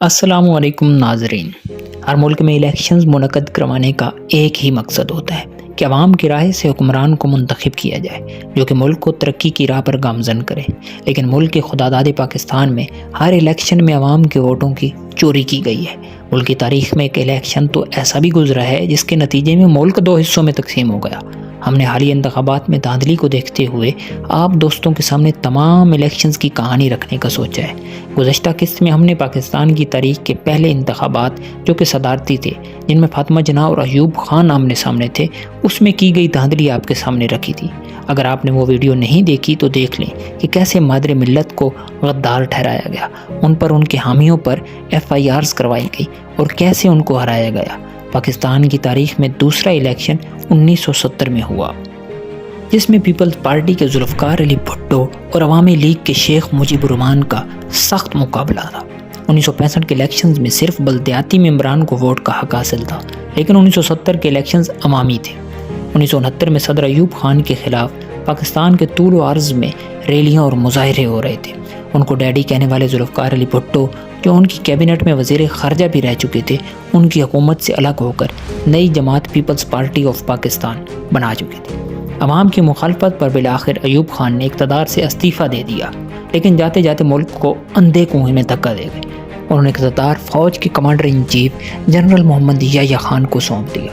अस्सलामु अलैकुम नाजरीन। हर मुल्क में इलेक्शंस मुनक़द करवाने का एक ही मकसद होता है कि अवाम की राय से हुक्मरान को मुंतखब किया जाए जो कि मुल्क को तरक्की की राह पर गामजन करे। लेकिन मुल्क के खुदादाद पाकिस्तान में हर इलेक्शन में अवाम के वोटों की चोरी की गई है। मुल्क की तारीख में एक इलेक्शन तो ऐसा भी गुजरा है जिसके नतीजे में मुल्क दो हिस्सों में तकसीम हो गया। हमने हालिया इंतखाबात में धांधली को देखते हुए आप दोस्तों के सामने तमाम इलेक्शंस की कहानी रखने का सोचा है। गुज़श्ता किस्त में हमने पाकिस्तान की तारीख के पहले इंतखाबात जो कि सदारती थे, जिनमें फातिमा जिन्ना और अयूब खान आमने सामने थे, उसमें की गई धांधली आपके सामने रखी थी। अगर आपने वो वीडियो नहीं देखी तो देख लें कि कैसे मादरे मिल्लत को गद्दार ठहराया गया, उन पर उनके हामियों पर FIRs करवाई गई और कैसे उनको हराया गया। पाकिस्तान की तारीख में दूसरा इलेक्शन 1970 में हुआ जिसमें पीपल्स पार्टी के जुल्फ़िकार अली भुट्टो और अवामी लीग के शेख मुजीबुर रहमान का सख्त मुकाबला था। 1965 के इलेक्शंस में सिर्फ बल्दियाती मेंबरान को वोट का हक हासिल था, लेकिन 1970 के इलेक्शंस अवामी थे। 1969 में सदर अयूब खान के खिलाफ पाकिस्तान के तूल व अर्ज़ में रैलियाँ और मुजाहरे हो रहे थे। उनको डैडी कहने वाले जुल्फ़िकार अली भुट्टो, जो उनकी कैबिनेट में वज़ीर ख़ारजा भी रह चुके थे, उनकी हुकूमत से अलग होकर नई जमात पीपल्स पार्टी ऑफ पाकिस्तान बना चुके थे। अवाम की मुखालफत पर बिलाखिर अयूब खान ने इक़्तिदार से इस्तीफ़ा दे दिया, लेकिन जाते जाते मुल्क को अंधे कुएं में धक्का दे गए। उन्होंने इक़्तिदार फ़ौज के commander in chief general Muhammad Yahya Khan को सौंप दिया।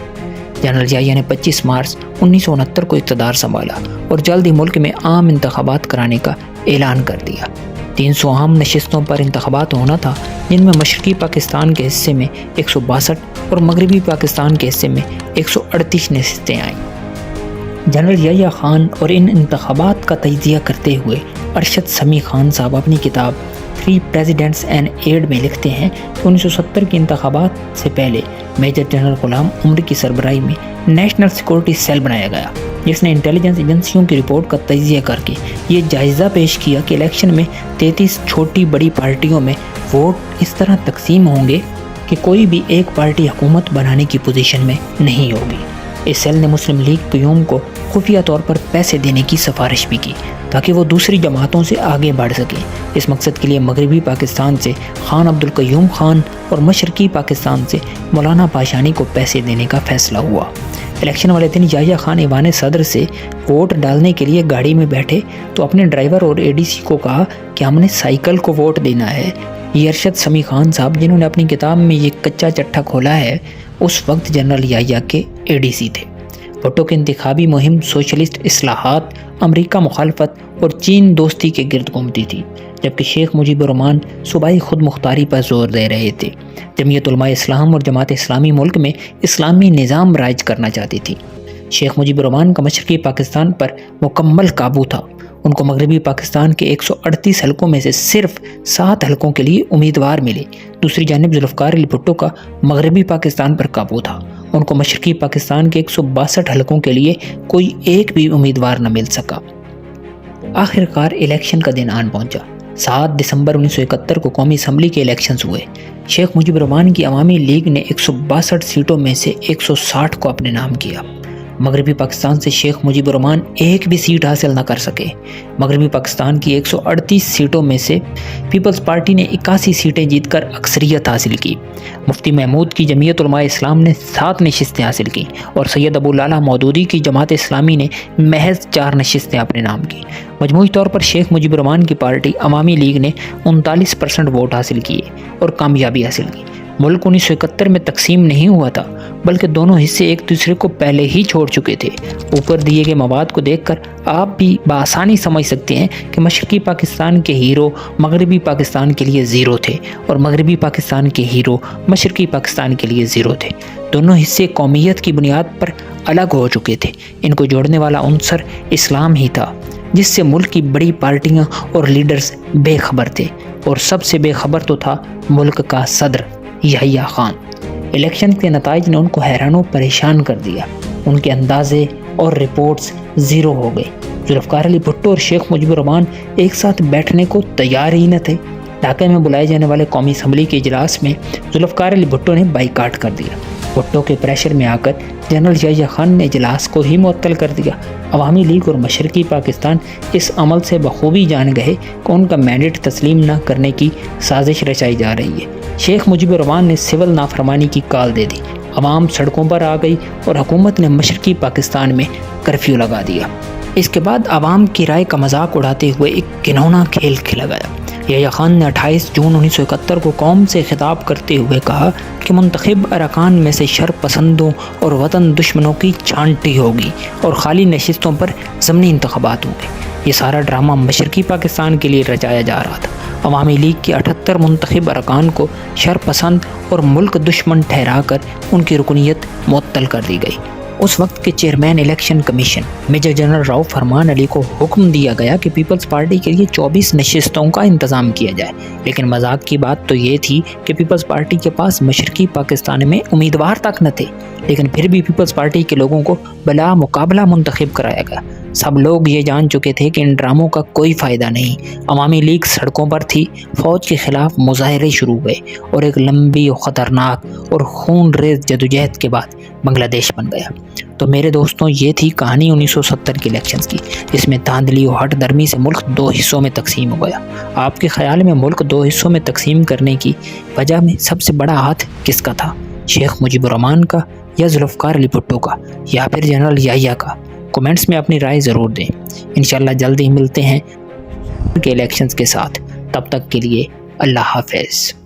जनरल याह्या ने 25 मार्च 1969 को इक़्तिदार संभाला और जल्द ही मुल्क में आम इंतखाबात कराने का ऐलान कर दिया। 300 आम नशिस्तों पर इंतखाबात होना था, जिनमें मशरक़ी पाकिस्तान के हिस्से में 162 और मगरबी पाकिस्तान के हिस्से में 138 नशिस्तें आईं। जनरल याह्या खान और इन इंतखाबात का तजिया करते हुए अरशद समी खान साहब अपनी किताब 3 प्रेसिडेंट्स एंड एड में लिखते हैं कि 1970 के इंतखाबात से पहले मेजर जनरल गुलाम उमर की सरबराही में नेशनल सिक्योरिटी सेल बनाया गया, जिसने इंटेलिजेंस एजेंसियों की रिपोर्ट का तजिया करके ये जायज़ा पेश किया कि इलेक्शन में 33 छोटी बड़ी पार्टियों में वोट इस तरह तकसीम होंगे कि कोई भी एक पार्टी हुकूमत बनाने की पोजीशन में नहीं होगी। इस सेल ने मुस्लिम लीग क़याम को खुफिया तौर पर पैसे देने की सिफारिश भी की ताकि वो दूसरी जमातों से आगे बढ़ सकें। इस मकसद के लिए मगरबी पाकिस्तान से खान अब्दुल क़य्यूम खान और मशरक़ी पाकिस्तान से मौलाना पाशानी को पैसे देने का फैसला हुआ। इलेक्शन वाले दिन याह्या खान ईवान सदर से वोट डालने के लिए गाड़ी में बैठे तो अपने ड्राइवर और ADC को कहा कि हमने साइकिल को वोट देना है। ये अरशद समी खान साहब, जिन्होंने अपनी किताब में ये कच्चा चट्टा खोला है, उस वक्त जनरल याह्या के ADC थे। भुट्टो की इंतखाबी मुहिम सोशलिस्ट इस्लाहात, अमरीका मुखालफत और चीन दोस्ती के गिर्द घूमती थी, जबकि शेख मुजीबुर रहमान सूबाई खुद मुख्तारी पर जोर दे रहे थे। जमीयत उलमा इस्लाम और जमात इस्लामी मुल्क में इस्लामी निज़ाम राइज करना चाहती थी। शेख मुजीबुर रहमान का मशरक़ी पाकिस्तान पर मुकम्मल काबू था। उनको मगरबी पाकिस्तान के 138 हलकों में से सिर्फ 7 हलकों के लिए उम्मीदवार मिले। दूसरी जानिब जुल्फ़िकार अली भुट्टो का मगरबी पाकिस्तान पर काबू था। उनको मशरक़ी पाकिस्तान के 162 हलकों के लिए कोई एक भी उम्मीदवार न मिल सका। आखिरकार इलेक्शन का दिन आन पहुंचा। 7 दिसंबर 1971 को कौमी असम्बली के इलेक्शंस हुए। शेख मुजीबुर रहमान की अवामी लीग ने 162 सीटों में से 160 को अपने नाम किया। मगरबी पाकिस्तान से शेख मुजीबुर रहमान एक भी सीट हासिल न कर सके। मगरबी पाकिस्तान की 138 सीटों में से पीपल्स पार्टी ने 81 सीटें जीतकर अक्सरियत हासिल की। मुफ्ती महमूद की जमीयत उलमा इस्लाम ने 7 नशिस्तें हासिल की और सैयद अबू लाला मौदूदी की जमात इस्लामी ने महज 4 नशिस्तें अपने नाम की। मजमूई तौर पर शेख मुजीबुर रहमान की पार्टी अवामी लीग ने 39% वोट हासिल किए और कामयाबी हासिल की। मुल्क 1971 में तकसीम नहीं हुआ था, बल्कि दोनों हिस्से एक दूसरे को पहले ही छोड़ चुके थे। ऊपर दिए गए मवाद को देखकर आप भी बआसानी समझ सकते हैं कि मशरक़ी पाकिस्तान के हीरो मगरबी पाकिस्तान के लिए ज़ीरो थे और मगरबी पाकिस्तान के हीरो मशरक़ी पाकिस्तान के लिए ज़ीरो थे। दोनों हिस्से कौमियत की बुनियाद पर अलग हो चुके थे। इनको जोड़ने वाला उनसर इस्लाम ही था, जिससे मुल्क की बड़ी पार्टियाँ और लीडर्स बेखबर थे, और सबसे बेखबर तो था मुल्क का सदर याह्या खान। इलेक्शन के नताइज ने उनको हैरान और परेशान कर दिया। उनके अंदाजे और रिपोर्ट्स ज़ीरो हो गए। जुल्फ़िकार अली भुट्टो और शेख मुजीबुर रहमान एक साथ बैठने को तैयार ही न थे। ढाका में बुलाए जाने वाले कौमी असम्बली के इजलास में जुल्फ़िकार अली भुट्टो ने बाइकाट कर दिया। भुट्टो के प्रेशर में आकर जनरल याह्या खान ने इजलास को ही मुअत्तल कर दिया। अवामी लीग और मशरक़ी पाकिस्तान इस अमल से बखूबी जान गए कि उनका मैंडेट तस्लीम न करने की साजिश रचाई जा रही है। शेख मुजीबुर रहमान ने सिविल नाफरमानी की कॉल दे दी, अवाम सड़कों पर आ गई और हुकूमत ने मशरकी पाकिस्तान में कर्फ्यू लगा दिया। इसके बाद अवाम की राय का मजाक उड़ाते हुए एक घिनौना खेल खेला गया। यहया खान ने 28 जून 1971 को कौम से खिताब करते हुए कहा कि मुंतखब अरकान में से शर पसंदों और वतन दुश्मनों की छांटी होगी और खाली नशिस्तों पर ज़मनी इंतखाबात होंगे। ये सारा ड्रामा मशरकी पाकिस्तान के लिए रचाया जा रहा था। अवामी लीग के 78 मुंतखब अरकान को शर पसंद और मुल्क दुश्मन ठहरा कर उनकी रुकनीत मुअत्तल कर दी गई। उस वक्त के chairman election commission major general Rao Farman Ali को हुक्म दिया गया कि पीपल्स पार्टी के लिए 24 नशिस्तों का इंतज़ाम किया जाए। लेकिन मजाक की बात तो ये थी कि पीपल्स पार्टी के पास मशरकी पाकिस्तान में उम्मीदवार तक न थे, लेकिन फिर भी पीपल्स पार्टी के लोगों को बला मुकाबला मुंतखब कराया गया। सब लोग ये जान चुके थे कि इन ड्रामों का कोई फ़ायदा नहीं। अवामी लीग सड़कों पर थी, फ़ौज के ख़िलाफ़ मुजाहरे शुरू हुए और एक लंबी ख़तरनाक और खून रेज़ जदोजहद के बाद बांग्लादेश बन गया। तो मेरे दोस्तों, ये थी कहानी 1970 के इलेक्शंस की, जिसमें धांधली और हट दर्मी से मुल्क 2 हिस्सों में तकसीम हो गया। आपके ख़्याल में मुल्क 2 हिस्सों में तकसीम करने की वजह में सबसे बड़ा हाथ किसका था? शेख मुजीबुर रहमान का या जुल्फ़िकार अली भुट्टो का या फिर जनरल यहया का? कमेंट्स में अपनी राय ज़रूर दें। इंशाल्लाह जल्द ही मिलते हैं के इलेक्शंस के साथ। तब तक के लिए अल्लाह हाफ़िज़।